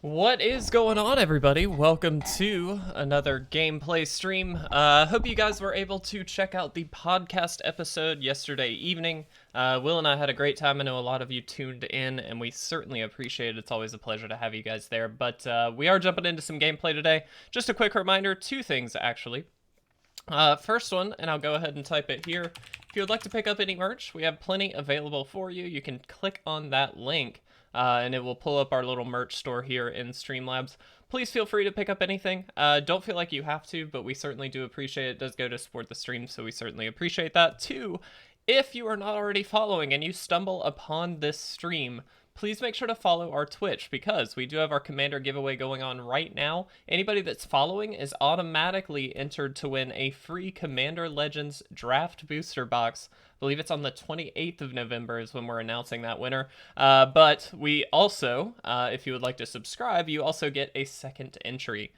What is going on, everybody? Welcome to another gameplay stream. Hope you guys were able to check out the podcast episode yesterday evening. Will and I had a great time. I know a lot of you tuned in, and we certainly appreciate it. It's always a pleasure to have you guys there. But we are jumping into some gameplay today. Just a quick reminder, two things, actually. First one, and I'll go ahead and type it here. If you would like to pick up any merch, we have plenty available for you. You can click on that link. And it will pull up our little merch store here in Streamlabs. Please feel free to pick up anything. Don't feel like you have to, but we certainly do appreciate it. It does go to support the stream, so we certainly appreciate that. Two, if you are not already following and you stumble upon this stream, please make sure to follow our Twitch, because we do have our Commander giveaway going on right now. Anybody that's following is automatically entered to win a free Commander Legends Draft Booster Box. I believe it's on the 28th of November is when we're announcing that winner. But we also, if you would like to subscribe, you also get a second entry.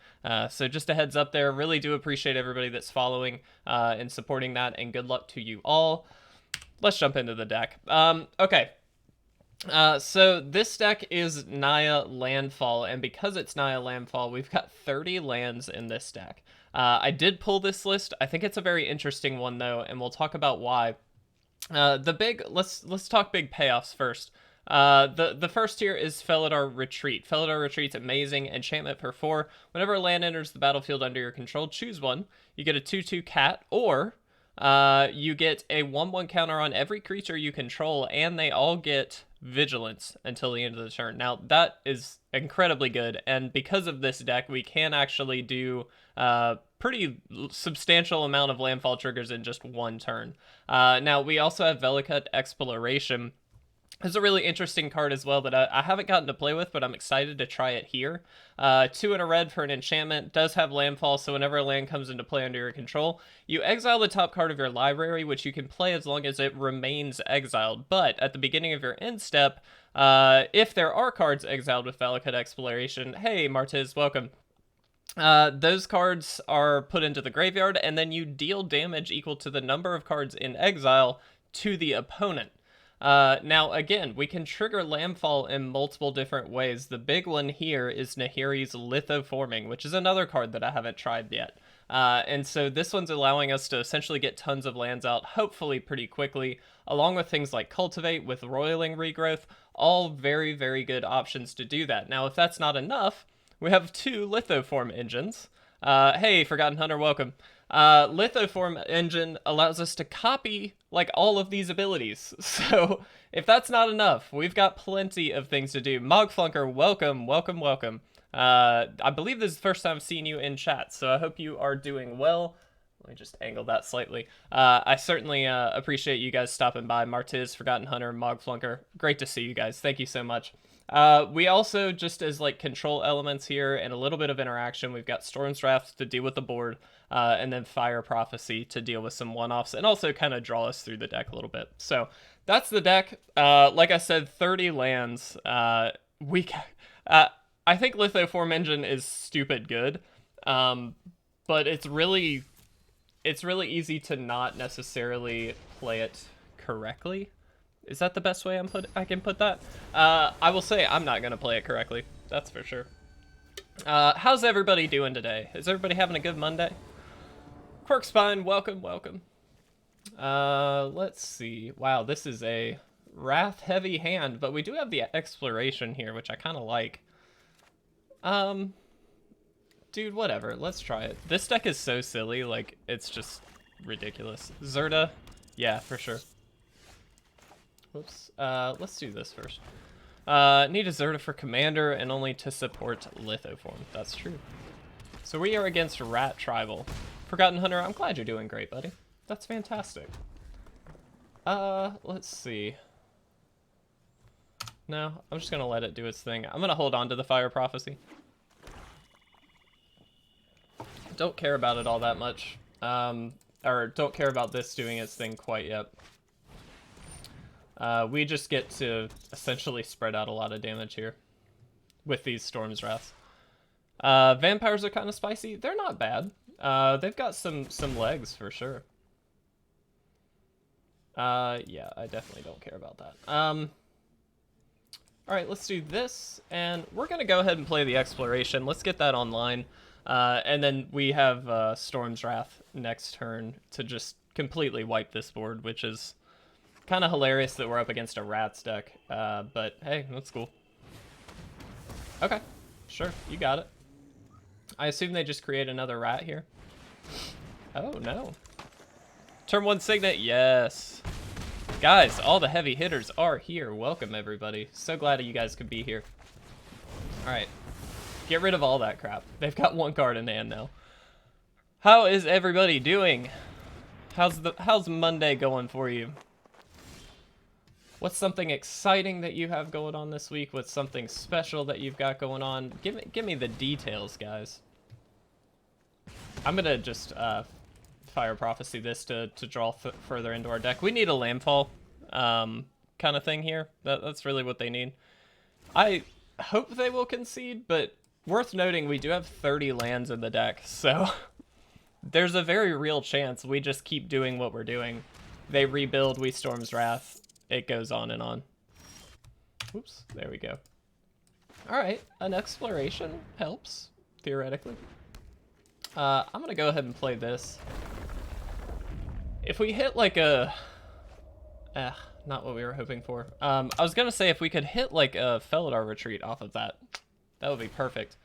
So just a heads up there. Really do appreciate everybody that's following and supporting that, and good luck to you all. Let's jump into the deck. Okay. So this deck is Naya Landfall, and because it's Naya Landfall, we've got 30 lands in this deck. I did pull this list. I think it's a very interesting one, though, and we'll talk about why. Let's talk big payoffs first. The first here is Felidar Retreat. Felidar Retreat's amazing. Enchantment for 4. Whenever a land enters the battlefield under your control, choose one. You get a 2/2 cat, or you get a 1/1 counter on every creature you control, and they all get vigilance until the end of the turn. Now, that is incredibly good, and because of this deck, we can actually do pretty substantial amount of landfall triggers in just one turn. Now, we also have Valakut Exploration. It's a really interesting card as well that I haven't gotten to play with, but I'm excited to try it here. 2 and a red for an enchantment. Does have landfall, so whenever a land comes into play under your control, you exile the top card of your library, which you can play as long as it remains exiled. But at the beginning of your end step, if there are cards exiled with Valakut Exploration, hey Martiz, welcome. Those cards are put into the graveyard, and then you deal damage equal to the number of cards in exile to the opponent. Now, again, we can trigger landfall in multiple different ways. The big one here is Nahiri's Lithoforming, which is another card that I haven't tried yet. And so this one's allowing us to essentially get tons of lands out, hopefully pretty quickly, along with things like Cultivate with Roiling Regrowth, all very, very good options to do that. Now, if that's not enough, we have 2 Lithoform Engines. Hey, Forgotten Hunter, welcome. Lithoform Engine allows us to copy like all of these abilities. So if that's not enough, we've got plenty of things to do. Mogflunker, welcome, welcome, welcome. I believe this is the first time I've seen you in chat, so I hope you are doing well. Let me just angle that slightly. I certainly appreciate you guys stopping by. Martiz, Forgotten Hunter, Mogflunker, great to see you guys. Thank you so much. We also, just as like control elements here and a little bit of interaction, we've got Storm's Wrath to deal with the board, and then Fire Prophecy to deal with some one-offs and also kind of draw us through the deck a little bit. So that's the deck. Like I said, 30 lands. I think Lithoform Engine is stupid good, but it's really easy to not necessarily play it correctly. Is that the best way I can put that? I will say I'm not going to play it correctly. That's for sure. How's everybody doing today? Is everybody having a good Monday? Quirkspine, welcome, welcome. Let's see. Wow, this is a wrath-heavy hand, but we do have the exploration here, which I kind of like. Dude, whatever. Let's try it. This deck is so silly, like, it's just ridiculous. Zerda, yeah, for sure. Whoops. Let's do this first. Need a Zerda for Commander and only to support Lithoform. That's true. So we are against Rat Tribal. Forgotten Hunter, I'm glad you're doing great, buddy. That's fantastic. Let's see. No, I'm just gonna let it do its thing. I'm gonna hold on to the Fire Prophecy. Don't care about it all that much. Or don't care about this doing its thing quite yet. We just get to essentially spread out a lot of damage here with these Storm's Wraths. Vampires are kind of spicy. They're not bad. They've got some legs for sure. Yeah, I definitely don't care about that. All right, let's do this, and we're gonna go ahead and play the Exploration. Let's get that online, and then we have Storm's Wrath next turn to just completely wipe this board, which is kind of hilarious that we're up against a Rats deck, but hey, that's cool. Okay, sure, you got it. I assume they just create another rat here. Oh, no. Turn 1 Signet, yes. Guys, all the heavy hitters are here. Welcome, everybody. So glad you guys could be here. All right, get rid of all that crap. They've got 1 card in hand now. How is everybody doing? How's Monday going for you? What's something exciting that you have going on this week? What's something special that you've got going on? Give me the details, guys. I'm gonna just Fire Prophecy this to draw further into our deck. We need a landfall kind of thing here. That's really what they need. I hope they will concede, but worth noting, we do have 30 lands in the deck, so there's a very real chance we just keep doing what we're doing. They rebuild, we Storm's Wrath. It goes on and on. Oops, there we go. All right, an Exploration helps, theoretically. I'm gonna go ahead and play this. If we hit like a... not what we were hoping for. I was gonna say if we could hit like a Felidar Retreat off of that, that would be perfect.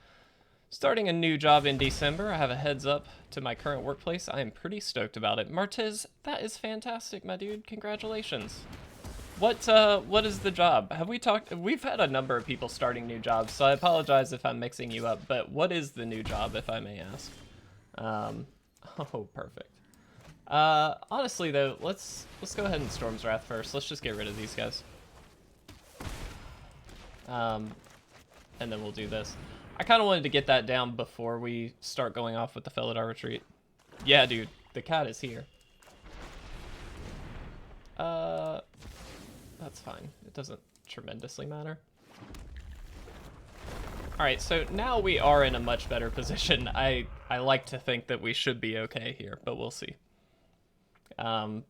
Starting a new job in December, I have a heads up to my current workplace. I am pretty stoked about it. Martiz, that is fantastic, my dude. Congratulations. What is the job? Have we talked? We've had a number of people starting new jobs, so I apologize if I'm mixing you up, but what is the new job, if I may ask? Oh, perfect. Honestly though, let's go ahead and Storm's Wrath first. Let's just get rid of these guys. And then we'll do this. I kind of wanted to get that down before we start going off with the Felidar Retreat. Yeah, dude, the cat is here. That's fine. It doesn't tremendously matter. Alright, so now we are in a much better position. I like to think that we should be okay here, but we'll see.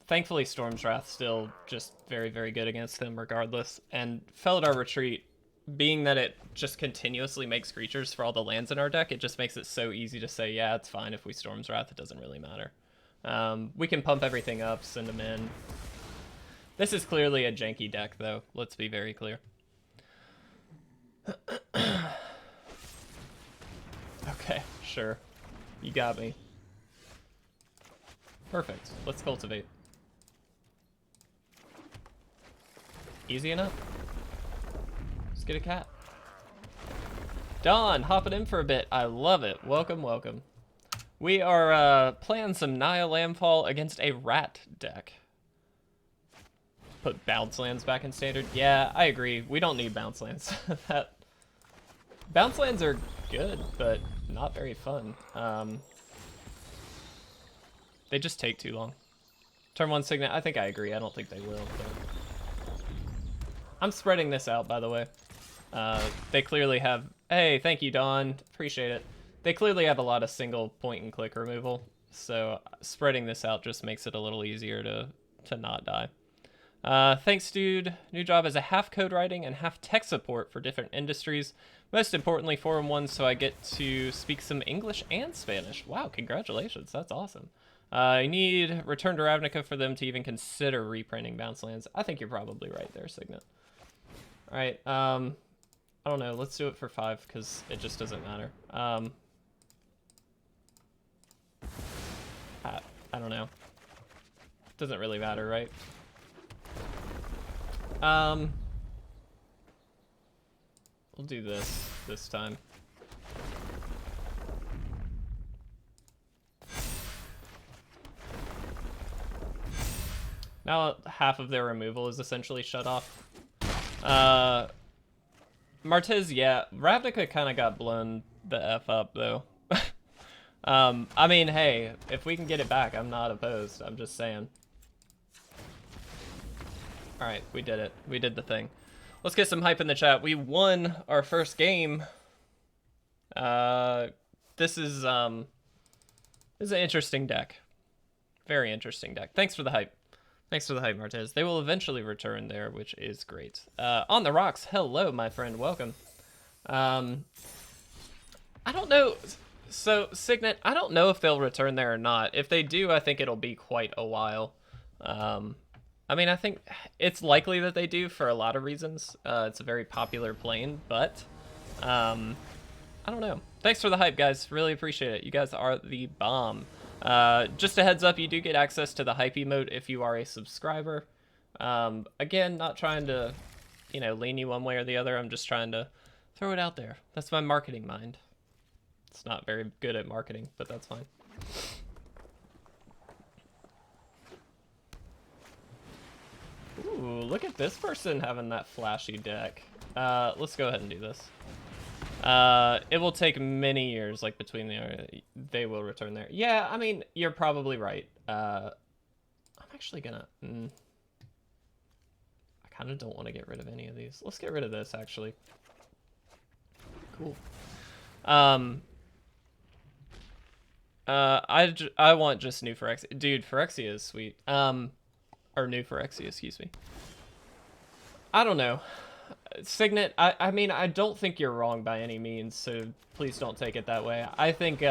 Thankfully, Storm's Wrath still just very, very good against them regardless. And Felidar Retreat, being that it just continuously makes creatures for all the lands in our deck, it just makes it so easy to say, yeah, it's fine if we Storm's Wrath, it doesn't really matter. We can pump everything up, send them in. This is clearly a janky deck, though. Let's be very clear. Okay, sure. You got me. Perfect. Let's cultivate. Easy enough. Let's get a cat. Dawn, hopping in for a bit. I love it. Welcome, welcome. We are playing some Naya Landfall against a rat deck. Put bounce lands back in standard. Yeah, I agree. We don't need bounce lands. Bounce lands are good, but not very fun. They just take too long. Turn 1 Signet. I think I agree. I don't think they will. But I'm spreading this out, by the way. They clearly have... Hey, thank you, Dawn. Appreciate it. They clearly have a lot of single point and click removal, so spreading this out just makes it a little easier to not die. Thanks, dude. New job as a half code writing and half tech support for different industries. Most importantly, 4-in-1, so I get to speak some English and Spanish. Wow, congratulations. That's awesome. I need Return to Ravnica for them to even consider reprinting Bounce Lands. I think you're probably right there, Signet. All right, I don't know. Let's do it for 5 because it just doesn't matter. I don't know. Doesn't really matter, right? We'll do this time. Now half of their removal is essentially shut off. Martiz, yeah, Ravnica kind of got blown the F up, though. I mean, hey, if we can get it back, I'm not opposed. I'm just saying. Alright, we did it. We did the thing. Let's get some hype in the chat. We won our first game. This is an interesting deck. Very interesting deck. Thanks for the hype. Thanks for the hype, Martez. They will eventually return there, which is great. On the rocks, hello, my friend, welcome. I don't know. So, Signet, I don't know if they'll return there or not. If they do, I think it'll be quite a while. I mean, I think it's likely that they do for a lot of reasons. It's a very popular plane, but I don't know. Thanks for the hype, guys. Really appreciate it. You guys are the bomb. Just a heads up, you do get access to the hype emote if you are a subscriber. Again, not trying to, lean you one way or the other. I'm just trying to throw it out there. That's my marketing mind. It's not very good at marketing, but that's fine. Ooh, look at this person having that flashy deck. Let's go ahead and do this. It will take many years, like between they will return there. Yeah, I mean, you're probably right. I'm actually gonna, I kind of don't want to get rid of any of these. Let's get rid of this, actually. Cool. I want just new Phyrexia. Dude, Phyrexia is sweet. Or new Phyrexia, excuse me. I don't know. Signet, I mean, I don't think you're wrong by any means, so please don't take it that way. I think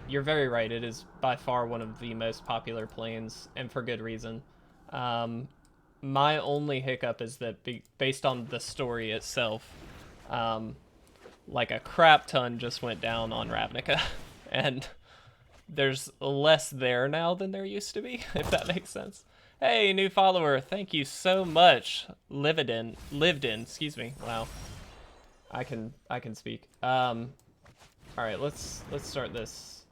you're very right. It is by far one of the most popular planes, and for good reason. My only hiccup is that based on the story itself, like a crap ton just went down on Ravnica, and there's less there now than there used to be, if that makes sense. Hey, new follower, thank you so much. Lived in, excuse me. Wow. I can speak. All right, let's start this.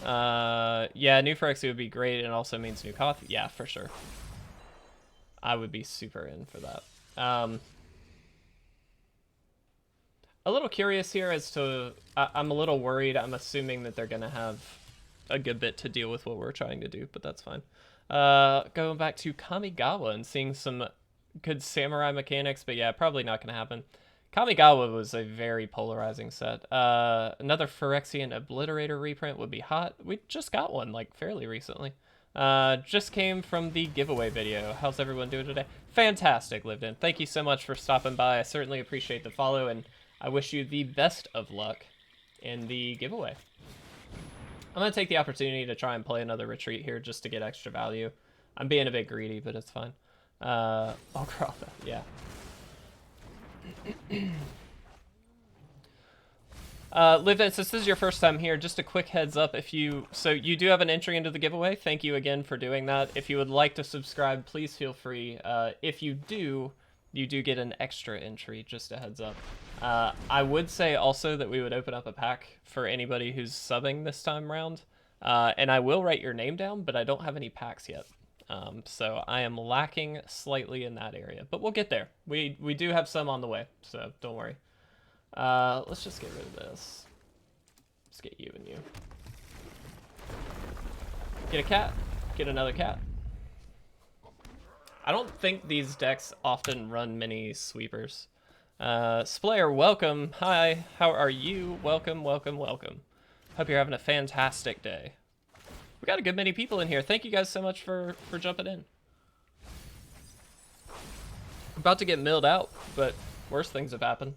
Yeah, new Phyrexia would be great, and also means new coffee. Yeah, for sure. I would be super in for that. A little curious here as to, I'm a little worried. I'm assuming that they're gonna have a good bit to deal with what we're trying to do, but that's fine. Going back to Kamigawa and seeing some good samurai mechanics, but yeah, probably not gonna happen. Kamigawa was a very polarizing set. Another Phyrexian Obliterator reprint would be hot. We just got one, like, fairly recently. Just came from the giveaway video. How's everyone doing today? Fantastic, Lived In. Thank you so much for stopping by. I certainly appreciate the follow, and I wish you the best of luck in the giveaway. I'm going to take the opportunity to try and play another retreat here just to get extra value. I'm being a bit greedy, but it's fine. Oh, Kralda, yeah. Lived In, since this is your first time here, just a quick heads up. So you do have an entry into the giveaway. Thank you again for doing that. If you would like to subscribe, please feel free. If you do get an extra entry, just a heads up. I would say also that we would open up a pack for anybody who's subbing this time around. And I will write your name down, but I don't have any packs yet. So I am lacking slightly in that area, but we'll get there. We do have some on the way, so don't worry. Let's just get rid of this. Let's get you and you. Get a cat. Get another cat. I don't think these decks often run many sweepers. Splayer, welcome. Hi, how are you? Welcome, welcome, welcome. Hope you're having a fantastic day. We got a good many people in here. Thank you guys so much for jumping in. About to get milled out, but worse things have happened.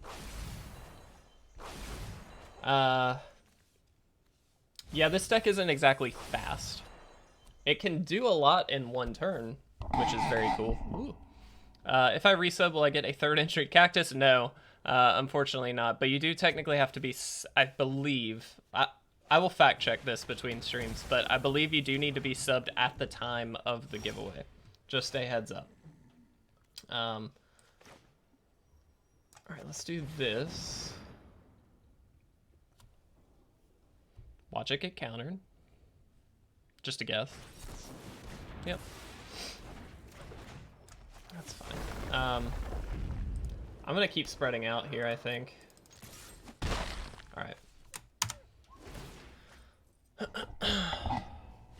Yeah, this deck isn't exactly fast. It can do a lot in one turn, which is very cool. Ooh. If I resub, will I get a third entry cactus? No, unfortunately not. But you do technically have to be, I believe, I will fact check this between streams, but I believe you do need to be subbed at the time of the giveaway. Just a heads up. All right, let's do this. Watch it get countered. Just a guess. Yep. That's fine. I'm gonna keep spreading out here, I think. Alright.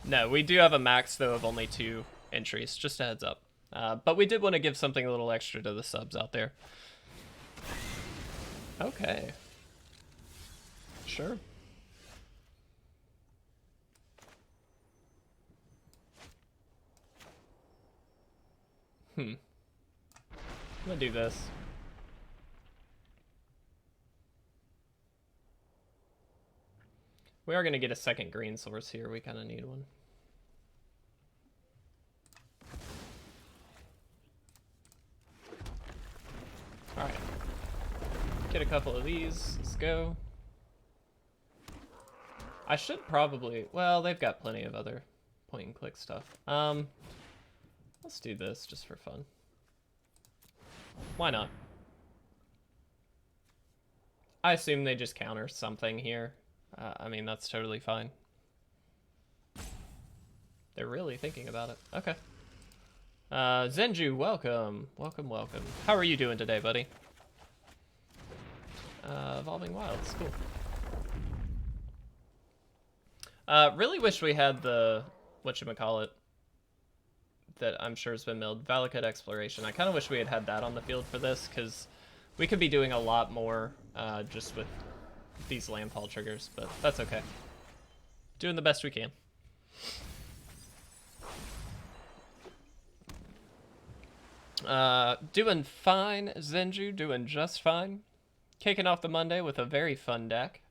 No, we do have a max, though, of only 2 entries. Just a heads up. But we did want to give something a little extra to the subs out there. Okay. Sure. I'm gonna do this. We are gonna get a second green source here. We kind of need one. All right. Get a couple of these. Let's go. I should probably... Well, they've got plenty of other point-and-click stuff. Let's do this just for fun. Why not? I assume they just counter something here. I mean, that's totally fine. They're really thinking about it. Okay. Zenju, welcome. Welcome, welcome. How are you doing today, buddy? Evolving Wilds, cool. Really wish we had the, whatchamacallit, that I'm sure has been milled, Valakut Exploration. I kind of wish we had had that on the field for this, because we could be doing a lot more just with these landfall triggers, but that's okay. Doing the best we can. Doing fine, Zenju, doing just fine. Kicking off the Monday with a very fun deck.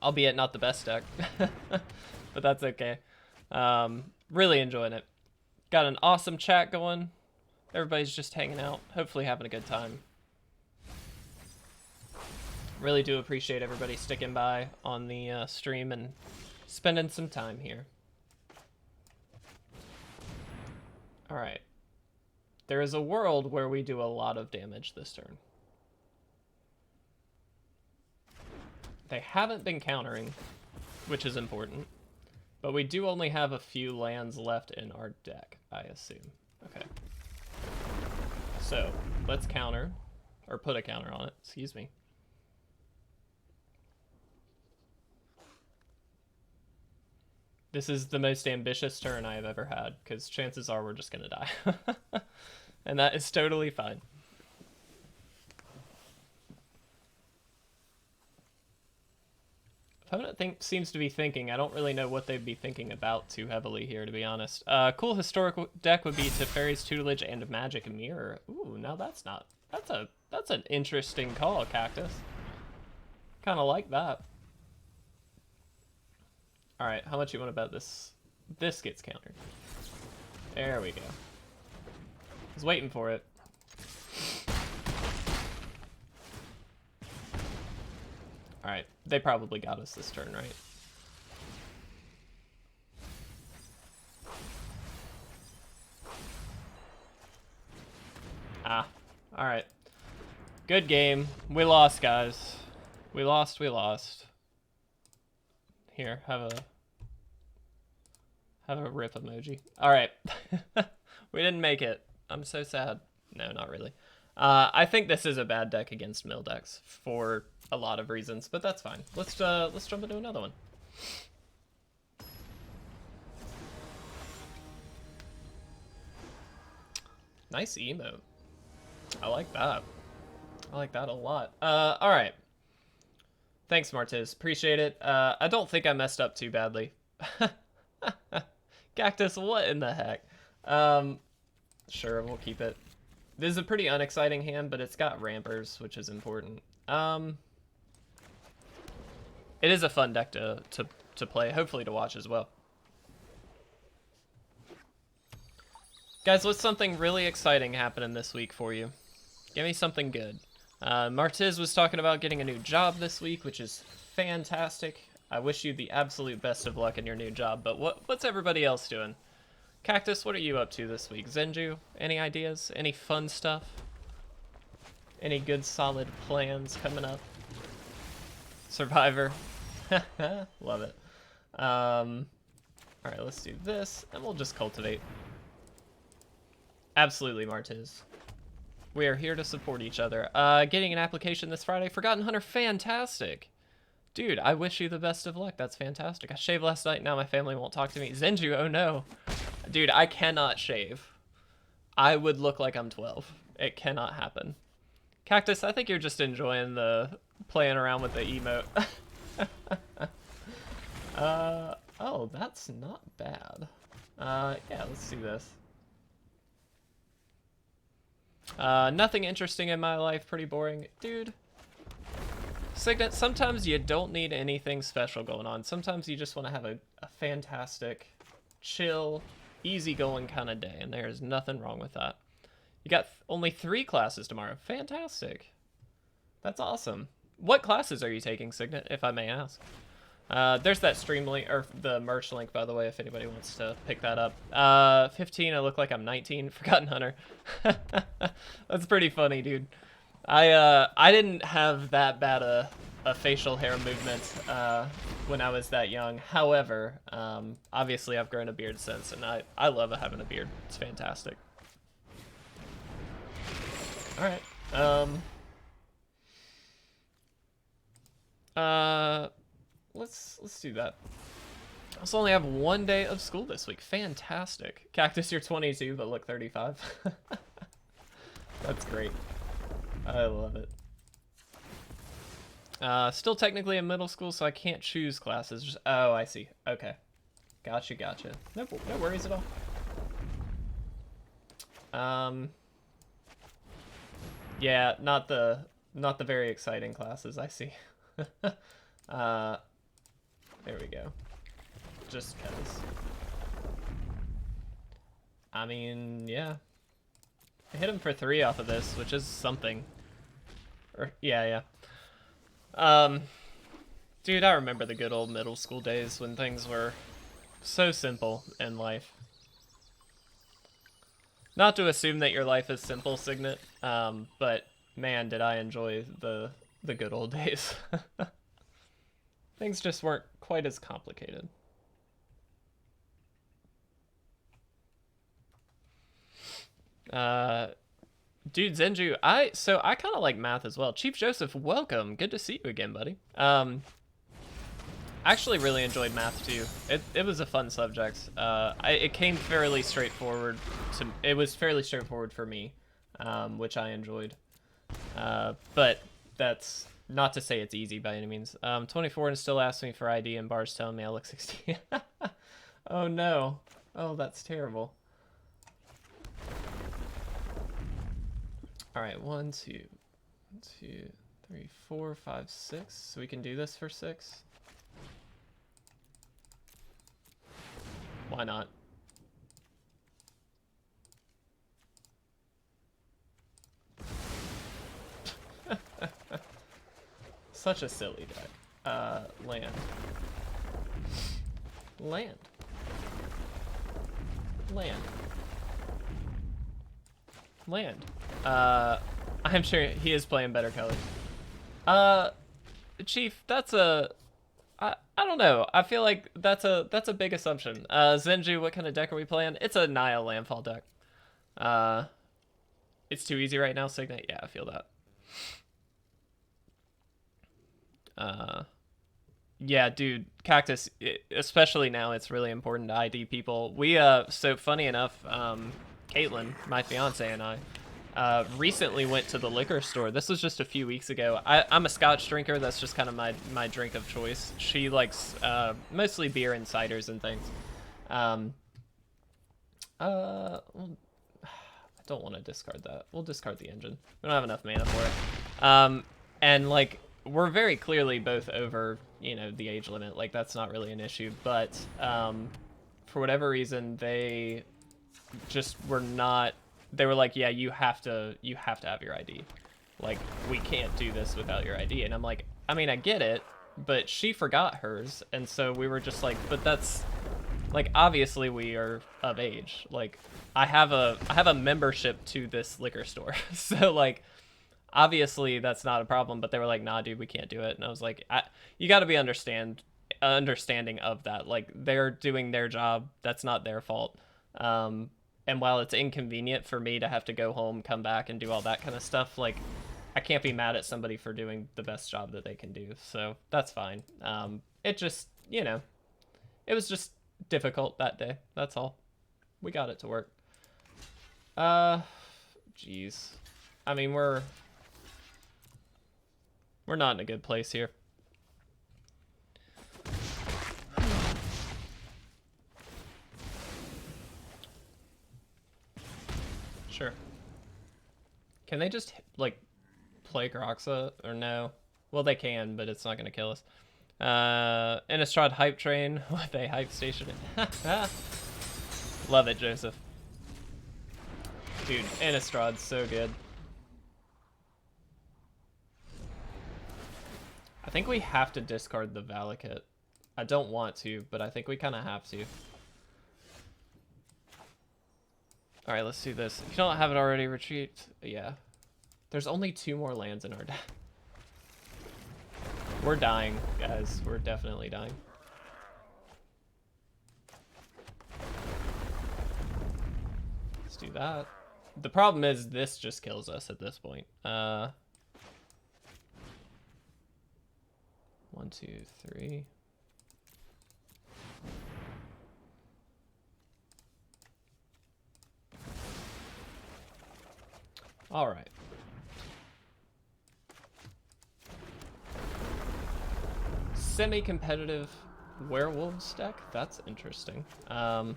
Albeit not the best deck, but that's okay. Really enjoying it. Got an awesome chat going. Everybody's just hanging out, hopefully having a good time. Really do appreciate everybody sticking by on the stream and spending some time here. All right. There is a world where we do a lot of damage this turn. They haven't been countering, which is important, but we do only have a few lands left in our deck, I assume. Okay. So, let's counter, or put a counter on it, excuse me. This is the most ambitious turn I have ever had, because chances are we're just going to die. And that is totally fine. Opponent seems to be thinking. I don't really know what they'd be thinking about too heavily here, to be honest. Cool historical deck would be Teferi's Tutelage and Magic Mirror. Ooh, now that's not... That's an interesting call, Cactus. Kind of like that. All right, how much you want to bet this gets countered? There we go. I was waiting for it. All right, they probably got us this turn, right? Ah, all right. Good game. We lost, guys. We lost. Here, have a rip emoji. All right. We didn't make it. I'm so sad. No, not really. I think this is a bad deck against mill decks for a lot of reasons, but that's fine. Let's jump into another one. Nice emote. I like that. I like that a lot. All right. Thanks, Martiz. Appreciate it. I don't think I messed up too badly. Cactus, what in the heck? Sure, we'll keep it. This is a pretty unexciting hand, but it's got rampers, which is important. It is a fun deck to play, hopefully to watch as well. Guys, what's something really exciting happening this week for you? Give me something good. Martiz was talking about getting a new job this week, which is fantastic. I wish you the absolute best of luck in your new job, but what's everybody else doing? Cactus, what are you up to this week? Zenju, any ideas? Any fun stuff? Any good solid plans coming up? Survivor. Love it. Alright, let's do this, and we'll just cultivate. Absolutely, Martiz. We are here to support each other. Getting an application this Friday. Forgotten Hunter, fantastic. Dude, I wish you the best of luck. That's fantastic. I shaved last night, now my family won't talk to me. Zenju, oh no. Dude, I cannot shave. I would look like I'm 12. It cannot happen. Cactus, I think you're just enjoying the playing around with the emote. Oh, that's not bad. Yeah, let's do this. Nothing interesting in my life, pretty boring. Dude. Signet, sometimes you don't need anything special going on. Sometimes you just want to have a fantastic, chill, easygoing kind of day, and there's nothing wrong with that. You got only 3 classes tomorrow. Fantastic. That's awesome. What classes are you taking, Signet, if I may ask? There's that stream link, or the merch link, by the way, if anybody wants to pick that up. 15, I look like I'm 19. Forgotten Hunter. That's pretty funny, dude. I didn't have that bad a facial hair movement when I was that young. However, obviously I've grown a beard since, and I love having a beard. It's fantastic. All right. Let's do that. I also only have 1 day of school this week. Fantastic. Cactus, you're 22, but look 35. That's great. I love it. Still technically in middle school, so I can't choose classes. Just, oh, I see. Okay. Gotcha. No worries at all. Yeah, not the very exciting classes, I see. There we go. Just cause. I mean, yeah. I hit him for 3 off of this, which is something. Or, yeah. Dude, I remember the good old middle school days when things were so simple in life. Not to assume that your life is simple, Signet, but man, did I enjoy the good old days. Things just weren't quite as complicated. Dude, Zenju, I kind of like math as well. Chief Joseph, welcome. Good to see you again, buddy. I actually really enjoyed math too. It was a fun subject. It came fairly straightforward. It was fairly straightforward for me, which I enjoyed. But that's not to say it's easy by any means. 24 and still asks me for ID, and Bar's telling me I look 16. Oh no. Oh, that's terrible. All right, 1, 2, 3, 4, 5, 6. So we can do this for 6. Why not? Such a silly deck. Land. I'm sure he is playing better colors. Chief, that's a... I don't know. I feel like that's a big assumption. Zenju, what kind of deck are we playing? It's a Naya Landfall deck. It's too easy right now, Signet. Yeah, I feel that. Yeah, dude, Cactus, especially now, it's really important to ID people. We, so funny enough, Caitlin, my fiance, and I, recently went to the liquor store. This was just a few weeks ago. I'm a Scotch drinker. That's just kind of my drink of choice. She likes, mostly beer and ciders and things. Well, I don't want to discard that. We'll discard the engine. We don't have enough mana for it. And, like, we're very clearly both over, you know, the age limit. Like, that's not really an issue. But for whatever reason, they just were not... They were like, yeah, you have to have your ID. Like, we can't do this without your ID. And I'm like, I mean, I get it, but she forgot hers. And so we were just like, but that's... Like, obviously we are of age. Like, I have a membership to this liquor store. So, like... Obviously, that's not a problem, but they were like, nah, dude, we can't do it. And I was like, you got to be understanding of that. Like, they're doing their job. That's not their fault. And while it's inconvenient for me to have to go home, come back, and do all that kind of stuff, like, I can't be mad at somebody for doing the best job that they can do. So that's fine. It just, you know, it was just difficult that day. That's all. We got it to work. Jeez. I mean, we're not in a good place here. Sure. Can they just, like, play Groxa? Or no? Well, they can, but it's not going to kill us. Innistrad Hype Train with a Hype Station. Love it, Joseph. Dude, Innistrad's so good. I think we have to discard the Valakut. I don't want to, but I think we kind of have to. Alright, let's do this. If you don't have it already, retreat. Yeah. There's only 2 more lands in our deck. We're dying, guys. We're definitely dying. Let's do that. The problem is this just kills us at this point. 1, 2, 3. All right. Semi-competitive werewolves deck? That's interesting. All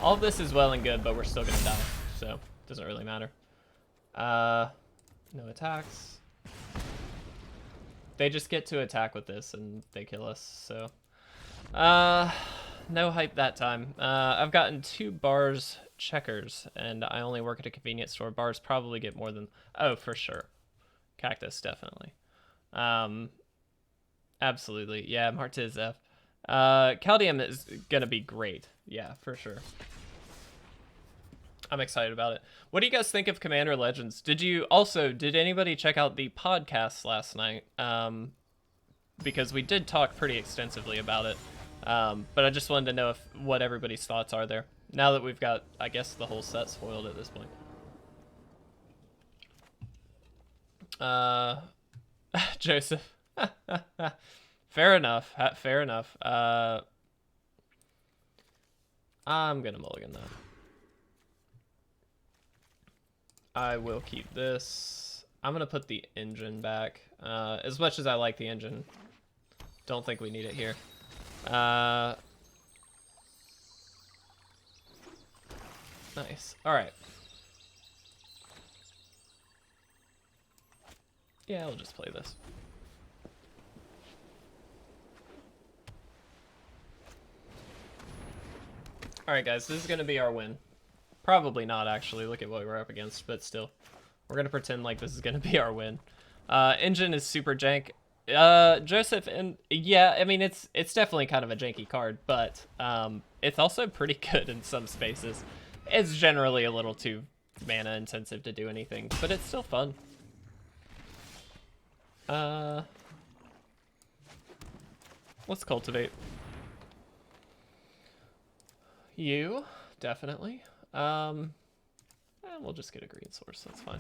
of this is well and good, but we're still gonna die, so it doesn't really matter. No attacks. They just get to attack with this and they kill us, so. No hype that time. I've gotten 2 bars checkers, and I only work at a convenience store. Bars probably get more than... Oh, for sure. Cactus, definitely. Absolutely. Yeah, Martiz F. Caldium is gonna be great. Yeah, for sure. I'm excited about it. What do you guys think of Commander Legends? Did anybody check out the podcast last night? Because we did talk pretty extensively about it. But I just wanted to know what everybody's thoughts are there. Now that we've got, I guess, the whole set spoiled at this point. Joseph. Fair enough. Fair enough. I'm gonna mulligan that. I will keep this. I'm gonna put the engine back. As much as I like the engine, don't think we need it here. Nice. All right. Yeah, I'll just play this. All right, guys, this is gonna be our win. Probably not, actually. Look at what we're up against, but still. We're gonna pretend like this is gonna be our win. Engine is super jank. Joseph, and yeah, I mean, it's definitely kind of a janky card, but it's also pretty good in some spaces. It's generally a little too mana intensive to do anything, but it's still fun. Let's cultivate. You, definitely. We'll just get a green source, that's fine.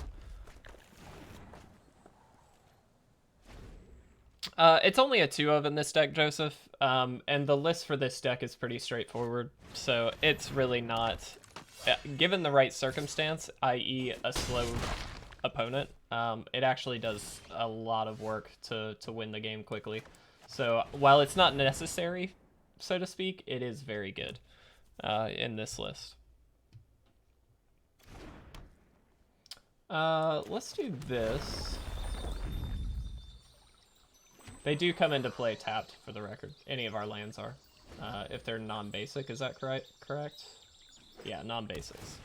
It's only a 2-of in this deck, Joseph, and the list for this deck is pretty straightforward, so it's really not, given the right circumstance, i.e. a slow opponent, it actually does a lot of work to win the game quickly. So while it's not necessary, so to speak, it is very good in this list. Let's do this. They do come into play tapped, for the record. Any of our lands are. If they're non-basic, is that correct? Yeah, non-basics.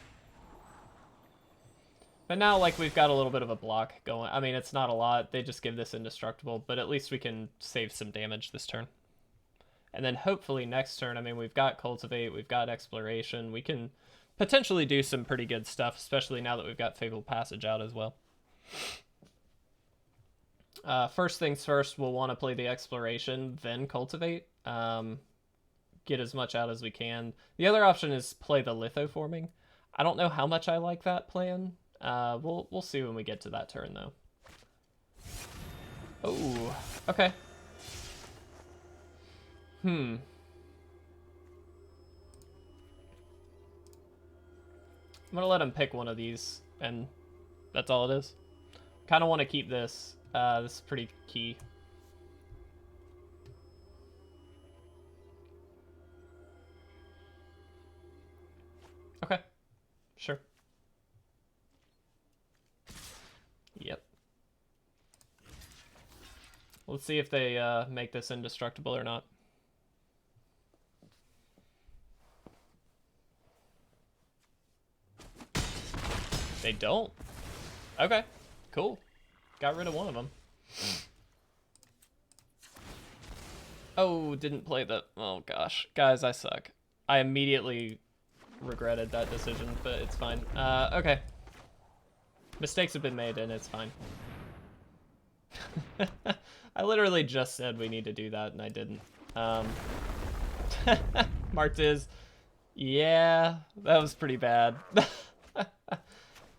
But now, like, we've got a little bit of a block going. I mean, it's not a lot. They just give this indestructible, but at least we can save some damage this turn. And then hopefully next turn, I mean, we've got Cultivate, we've got Exploration. We can potentially do some pretty good stuff, especially now that we've got Fabled Passage out as well. First things first, we'll want to play the Exploration, then Cultivate. Get as much out as we can. The other option is play the Lithoforming. I don't know how much I like that plan. We'll see when we get to that turn, though. Oh, okay. I'm gonna let him pick one of these, and that's all it is. Kind of want to keep this. This is pretty key. Sure. Yep. Let's see if they make this indestructible or not. They don't. Okay, cool. Got rid of one of them. Oh, didn't play the... Oh, gosh. Guys, I suck. I immediately regretted that decision, but it's fine. Okay. Mistakes have been made, and it's fine. I literally just said we need to do that, and I didn't. Martiz. Yeah, that was pretty bad.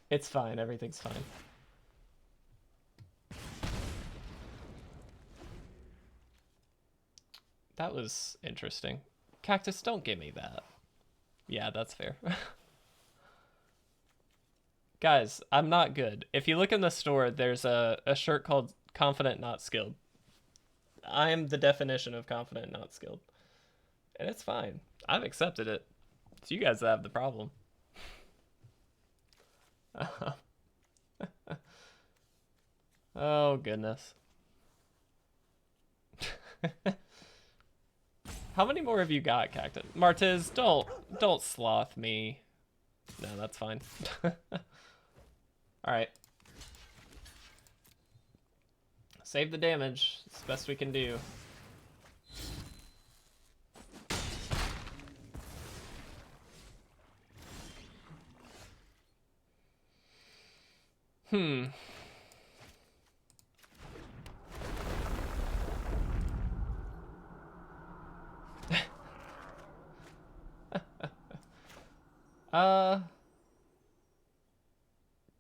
It's fine. Everything's fine. That was interesting. Cactus, don't give me that. Yeah, that's fair. Guys, I'm not good. If you look in the store, there's a shirt called Confident Not Skilled. I am the definition of confident not skilled. And it's fine. I've accepted it. It's you guys that have the problem. Oh, goodness. How many more have you got, Cactus? Martiz, don't sloth me. No, that's fine. Alright. Save the damage. It's the best we can do.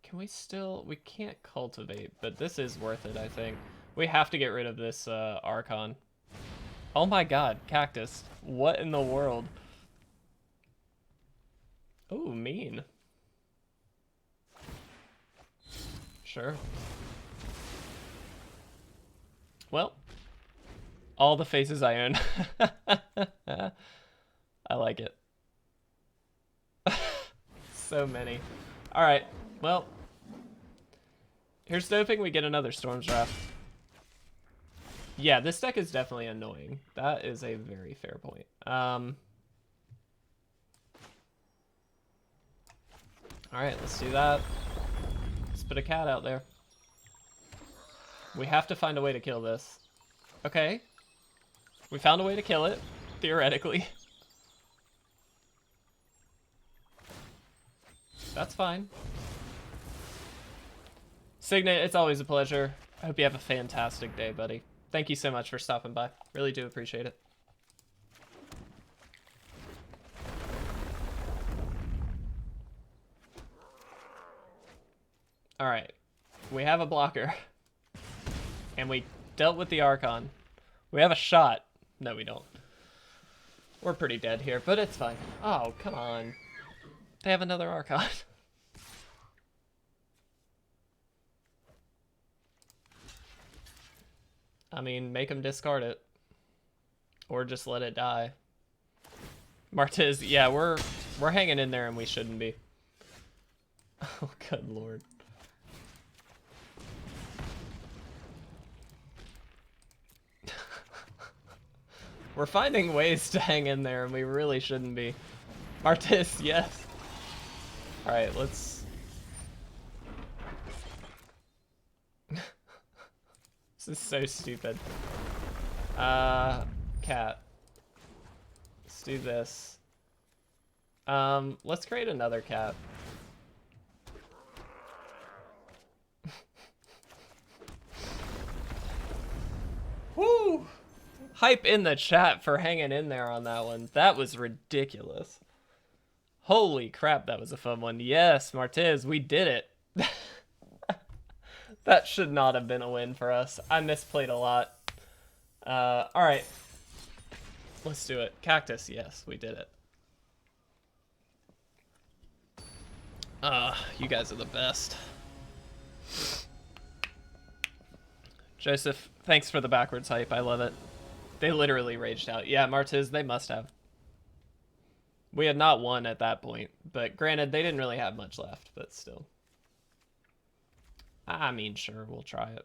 Can we still... We can't cultivate, but this is worth it, I think. We have to get rid of this Archon. Oh my god, Cactus. What in the world? Ooh, mean. Sure. Well, all the faces I own. I like it. So many. Alright, well. Here's hoping we get another Storm's Wrath. Yeah, this deck is definitely annoying. That is a very fair point. Alright, let's do that. Let's put a cat out there. We have to find a way to kill this. Okay. We found a way to kill it, theoretically. That's fine. Signet, it's always a pleasure. I hope you have a fantastic day, buddy. Thank you so much for stopping by. Really do appreciate it. Alright. We have a blocker. And we dealt with the Archon. We have a shot. No, we don't. We're pretty dead here, but it's fine. Oh, come on. They have another Archon. I mean, make them discard it. Or just let it die. Martiz, yeah, we're hanging in there and we shouldn't be. Oh, good lord. We're finding ways to hang in there and we really shouldn't be. Martiz, yes. Alright, let's... This is so stupid. Cat. Let's do this. Let's create another cat. Woo! Hype in the chat for hanging in there on that one. That was ridiculous. Holy crap, that was a fun one. Yes, Martiz, we did it. That should not have been a win for us. I misplayed a lot. Alright. Let's do it. Cactus, yes, we did it. You guys are the best. Joseph, thanks for the backwards hype. I love it. They literally raged out. Yeah, Martiz, they must have. We had not won at that point, But granted, they didn't really have much left, but still. I mean, sure, we'll try it.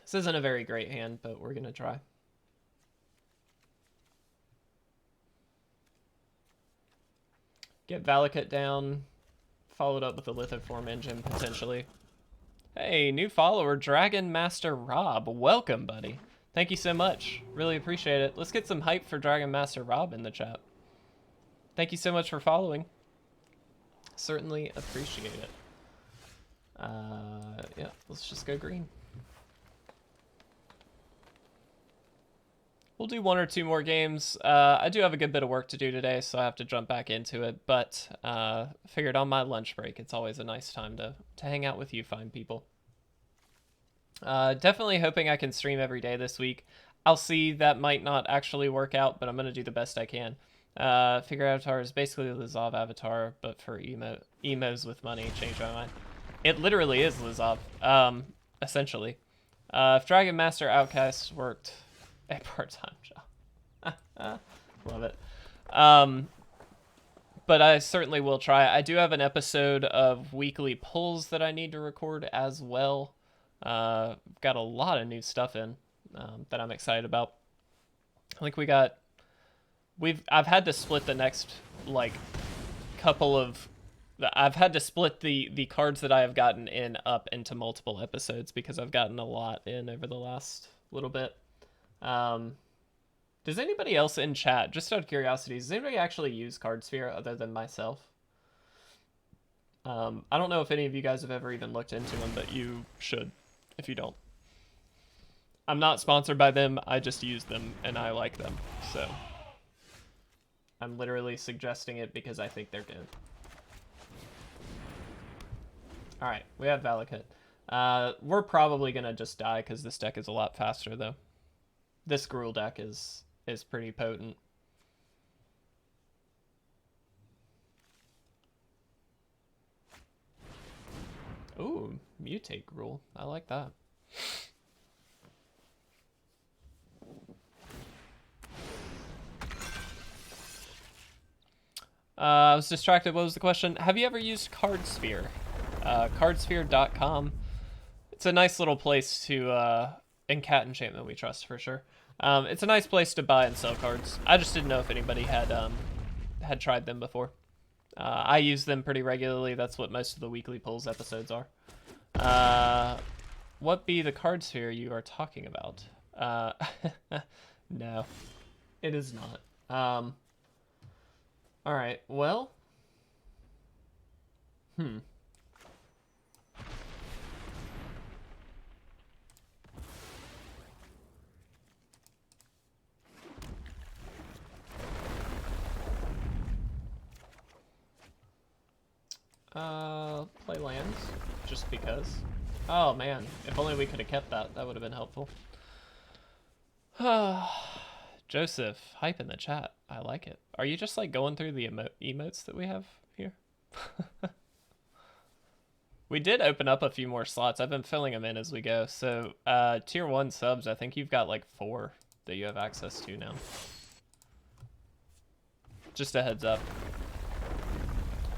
This isn't a very great hand, but we're going to try. Get Valakut down, followed up with the Lithoform Engine, potentially. Hey, new follower, Dragon Master Rob. Welcome, buddy. Thank you so much. Really appreciate it. Let's get some hype for Dragon Master Rob in the chat. Thank you so much for following. Certainly appreciate it. Yeah, let's just go green. We'll do 1 or 2 more games. I do have a good bit of work to do today, so I have to jump back into it. But figured on my lunch break, it's always a nice time to hang out with you fine people. Definitely hoping I can stream every day this week. I'll see, that might not actually work out, but I'm going to do the best I can. Figure Avatar is basically Lizov Avatar, but for emos with money. Change my mind. It literally is Lizov, essentially. If Dragon Master Outcast worked a part-time job. Love it. But I certainly will try. I do have an episode of weekly pulls that I need to record as well. Got a lot of new stuff in that I'm excited about. I think I've had to split the next I've had to split the cards that I have gotten in up into multiple episodes because I've gotten a lot in over the last little bit. Does anybody else in chat, just out of curiosity, does anybody actually use CardSphere other than myself? I don't know if any of you guys have ever even looked into them, but you should if you don't. I'm not sponsored by them, I just use them and I like them, so I'm literally suggesting it because I think they're good. Alright, we have Valakut. We're probably gonna just die because this deck is a lot faster though. This Gruul deck is pretty potent. Ooh, mutate Gruul. I like that. I was distracted. What was the question? Have you ever used CardSphere? Cardsphere.com. It's a nice little place to... and Cat Enchantment we trust for sure. It's a nice place to buy and sell cards. I just didn't know if anybody had tried them before. I use them pretty regularly. That's what most of the weekly pulls episodes are. What be the CardSphere you are talking about? No, it is not. All right. Well. Play lands, just because. Oh man, if only we could have kept that. That would have been helpful. Joseph, hype in the chat. I like it. Are you just like going through the emotes that we have here? We did open up a few more slots. I've been filling them in as we go. So tier 1 subs, I think you've got like 4 that you have access to now. Just a heads up.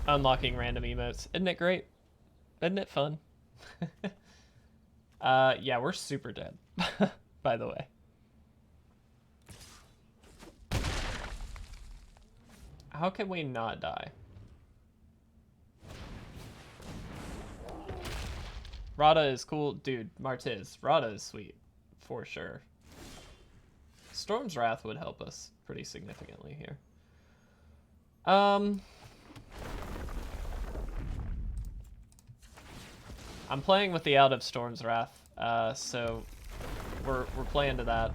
Unlocking random emotes. Isn't it great? Isn't it fun? Yeah, we're super dead, by the way. How can we not die? Rada is cool. Dude, Martiz. Rada is sweet. For sure. Storm's Wrath would help us pretty significantly here. I'm playing with the out of Storm's Wrath, so we're playing to that.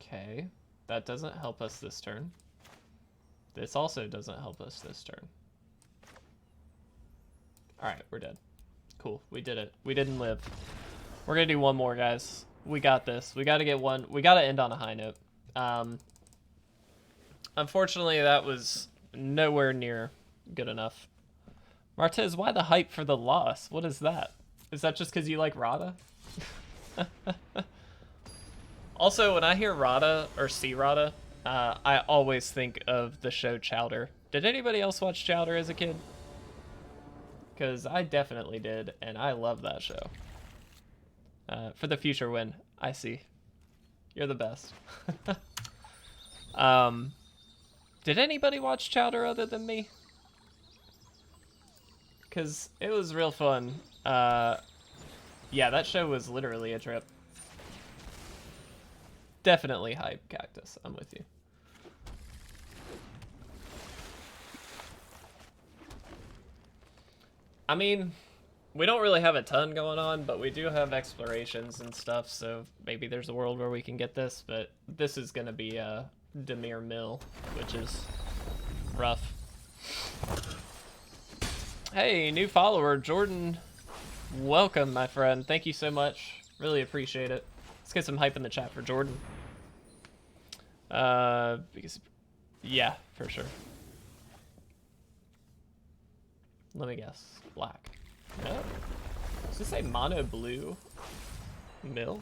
Okay, that doesn't help us this turn. This also doesn't help us this turn. Alright, we're dead. Cool, we did it. We didn't live. We're gonna do one more, guys. We got this. We gotta get one. We gotta end on a high note. Unfortunately, that was nowhere near good enough. Martez, why the hype for the loss? What is that? Is that just because you like Rada? Also, when I hear Rada or see Rada, I always think of the show Chowder. Did anybody else watch Chowder as a kid? Because I definitely did, and I love that show. For the future win, I see. You're the best. Did anybody watch Chowder other than me? Because it was real fun. Yeah, that show was literally a trip. Definitely hype, Cactus. I'm with you. I mean, we don't really have a ton going on, but we do have explorations and stuff, so maybe there's a world where we can get this, but this is going to be a Demir Mill, which is rough. Hey, new follower, Jordan. Welcome, my friend. Thank you so much. Really appreciate it. Let's get some hype in the chat for Jordan. Because, yeah, for sure. Let me guess. Black. No. Does this say mono blue mill?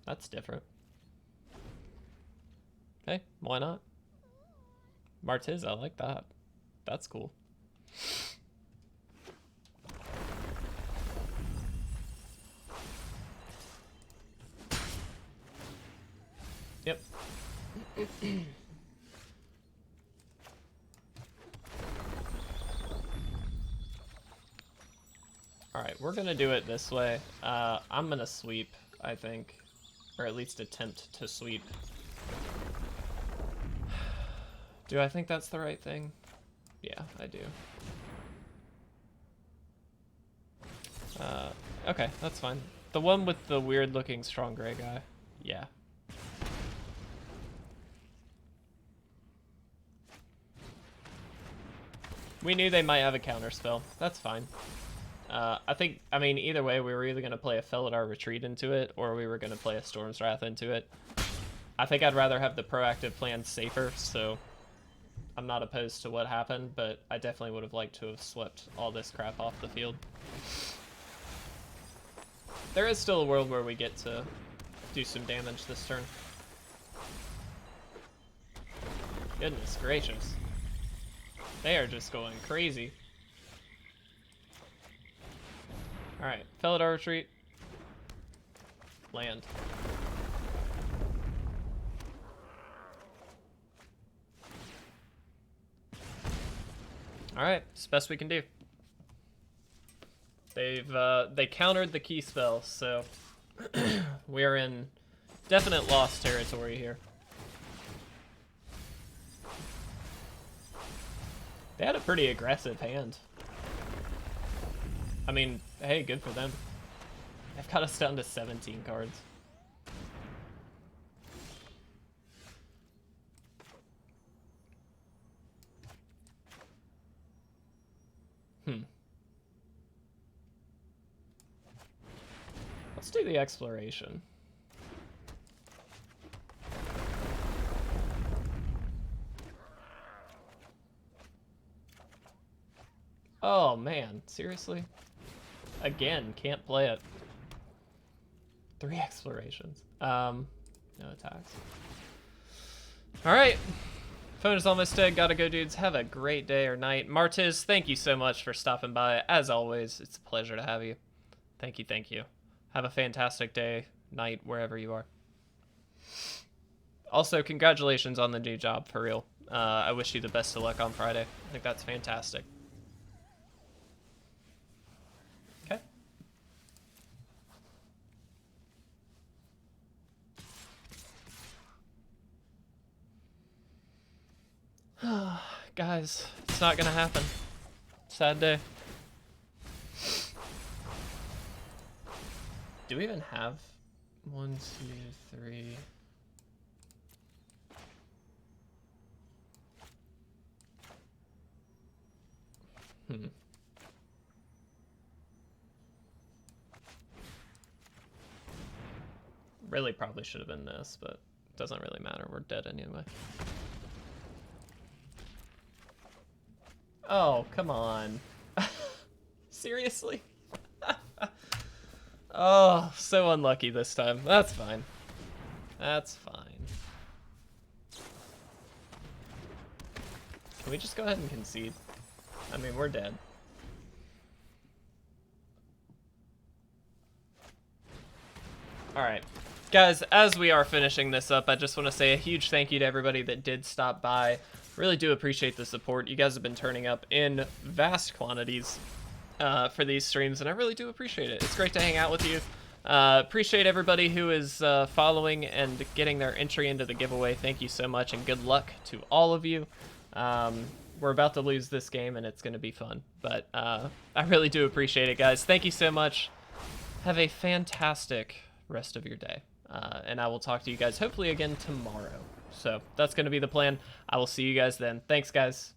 That's different. Hey, why not? Martiz, I like that. That's cool. Yep. Alright, we're gonna do it this way. I'm gonna sweep, I think. Or at least attempt to sweep. Do I think that's the right thing? Yeah, I do. Okay, that's fine. The one with the weird looking strong gray guy. Yeah. We knew they might have a counter spell. That's fine. I mean, either way, we were either going to play a Felidar Retreat into it, or we were going to play a Storm's Wrath into it. I think I'd rather have the proactive plan safer, so I'm not opposed to what happened, but I definitely would have liked to have swept all this crap off the field. There is still a world where we get to do some damage this turn. Goodness gracious. They are just going crazy. Alright, Felidar Retreat. Land. Alright, it's the best we can do. They countered the key spell, so we are in definite lost territory here. They had a pretty aggressive hand. I mean, hey, good for them. They've got us down to 17 cards. Let's do the exploration. Oh man, seriously? Again, can't play it. 3 explorations. No attacks. Alright. Phone is almost dead. Gotta go, dudes. Have a great day or night. Martiz, thank you so much for stopping by. As always, it's a pleasure to have you. Thank you, thank you. Have a fantastic day, night, wherever you are. Also, congratulations on the new job, for real. I wish you the best of luck on Friday. I think that's fantastic. Okay. Guys, it's not gonna happen. Sad day. Do we even have 1, 2, 3? Really probably should have been this, but it doesn't really matter. We're dead anyway. Oh, come on. Seriously? Oh, so unlucky this time. That's fine. That's fine. we just go ahead and concede? I mean, we're dead. Alright. Guys, as we are finishing this up, I just want to say a huge thank you to everybody that did stop by. Really do appreciate the support. You guys have been turning up in vast quantities for these streams, and I really do appreciate it. It's great to hang out with you. Appreciate everybody who is following and getting their entry into the giveaway. Thank you so much, and good luck to all of you. We're about to lose this game, and it's going to be fun, but I really do appreciate it, guys. Thank you so much. Have a fantastic rest of your day, and I will talk to you guys hopefully again tomorrow. So that's going to be the plan. I will see you guys then. Thanks, guys.